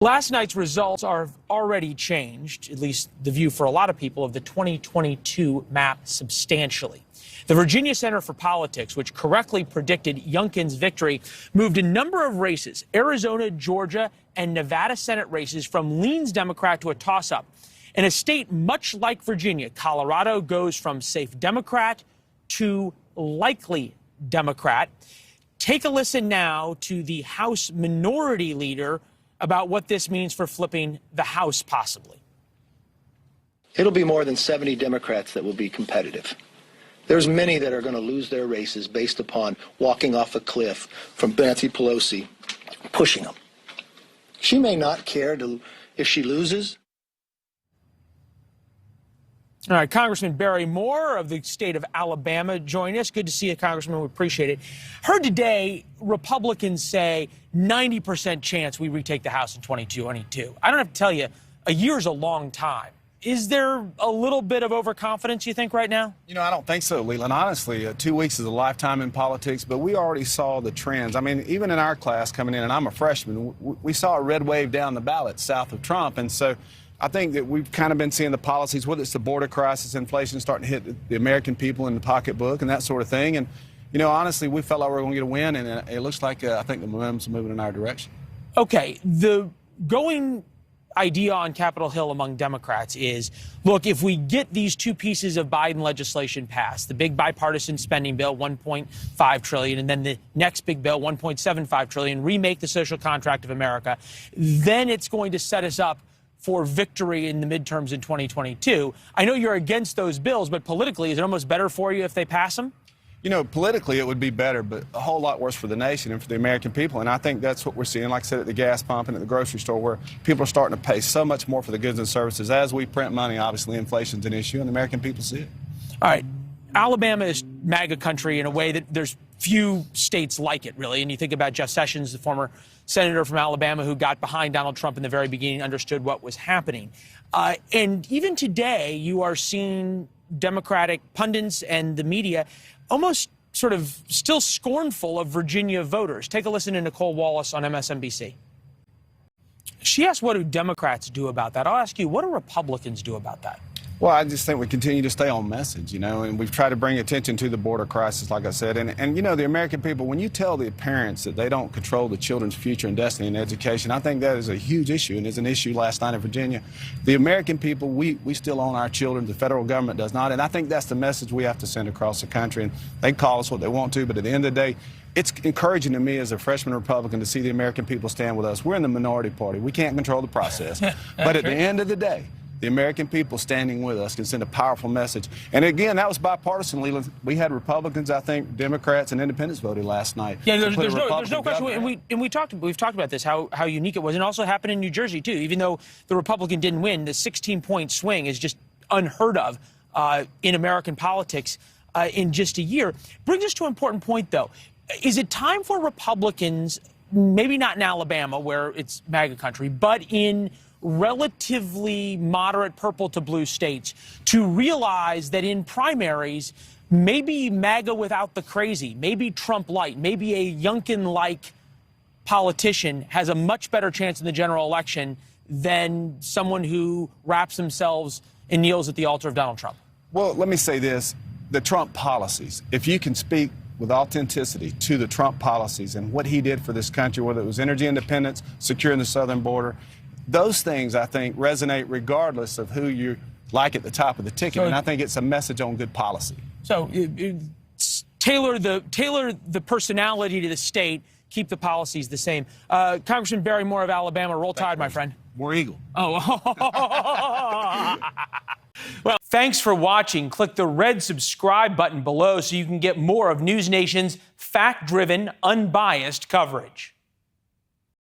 Last night's results are already changed, at least the view for a lot of people, of the 2022 map substantially. The Virginia Center for Politics, which correctly predicted Youngkin's victory, moved a number of races, Arizona, Georgia, and Nevada Senate races, from leans Democrat to a toss-up. In a state much like Virginia, Colorado goes from safe Democrat to likely Democrat. Take a listen now to the House Minority Leader about what this means for flipping the House, possibly. It'll be more than 70 Democrats that will be competitive. There's many that are going to lose their races based upon walking off a cliff from Nancy Pelosi pushing them. She may not care if she loses. All right, Congressman Barry Moore of the state of Alabama joined us. Good to see you, Congressman. We appreciate it. Heard today Republicans say 90% chance we retake the House in 2022. I don't have to tell you, a year's a long time. Is there a little bit of overconfidence, you think, right now? You know, I don't think so, Leland. Honestly, 2 weeks is a lifetime in politics, but we already saw the trends. I mean, even in our class coming in, and I'm a freshman, we saw a red wave down the ballot south of Trump. And so I think that we've kind of been seeing the policies, whether it's the border crisis, inflation starting to hit the American people in the pocketbook and that sort of thing. And, you know, honestly, we felt like we were going to get a win, and it looks like I think the momentum's moving in our direction. Okay, the going idea on Capitol Hill among Democrats is, look, if we get these two pieces of Biden legislation passed, the big bipartisan spending bill, $1.5 trillion, and then the next big bill, $1.75 trillion, remake the social contract of America, then it's going to set us up for victory in the midterms in 2022. I know you're against those bills, but politically, is it almost better for you if they pass them? You know, politically it would be better, but a whole lot worse for the nation and for the American people. And I think that's what we're seeing, like I said, at the gas pump and at the grocery store, where people are starting to pay so much more for the goods and services. As we print money, obviously inflation's an issue, and the American people see it. All right. Alabama is MAGA country in a way that there's few states like it, really. And you think about Jeff Sessions, the former senator from Alabama who got behind Donald Trump in the very beginning, understood what was happening. And even today, you are seeing Democratic pundits and the media almost sort of still scornful of Virginia voters. Take a listen to Nicole Wallace on MSNBC. She asked, what do Democrats do about that? I'll ask you, what do Republicans do about that? Well, I just think we continue to stay on message, you know, and we've tried to bring attention to the border crisis, like I said. And you know, the American people, when you tell the parents that they don't control the children's future and destiny and education, I think that is a huge issue, and is an issue last night in Virginia. The American people, we still own our children. The federal government does not. And I think that's the message we have to send across the country. And they call us what they want to, but at the end of the day, it's encouraging to me as a freshman Republican to see the American people stand with us. We're in the minority party. We can't control the process. But at the end of the day, the American people standing with us can send a powerful message. And again, that was bipartisan, Leland. We had Republicans, I think, Democrats, and Independents voted last night. Yeah, there's no question. And we've talked about this, how unique it was. And it also happened in New Jersey, too. Even though the Republican didn't win, the 16-point swing is just unheard of in American politics in just a year. Brings us to an important point, though. Is it time for Republicans, maybe not in Alabama, where it's MAGA country, but in relatively moderate purple to blue states, to realize that in primaries, maybe MAGA without the crazy, maybe Trump light, maybe a Youngkin-like politician has a much better chance in the general election than someone who wraps themselves and kneels at the altar of Donald Trump? Well, let me say this. The Trump policies, if you can speak with authenticity to the Trump policies and what he did for this country, whether it was energy independence, securing the southern border, those things, I think, resonate regardless of who you like at the top of the ticket. And I think it's a message on good policy. So tailor the personality to the state, keep the policies the same. Congressman Barry Moore of Alabama, roll tide, my friend. War Eagle. Oh. Well, thanks for watching. Click the red subscribe button below so you can get more of NewsNation's fact-driven, unbiased coverage.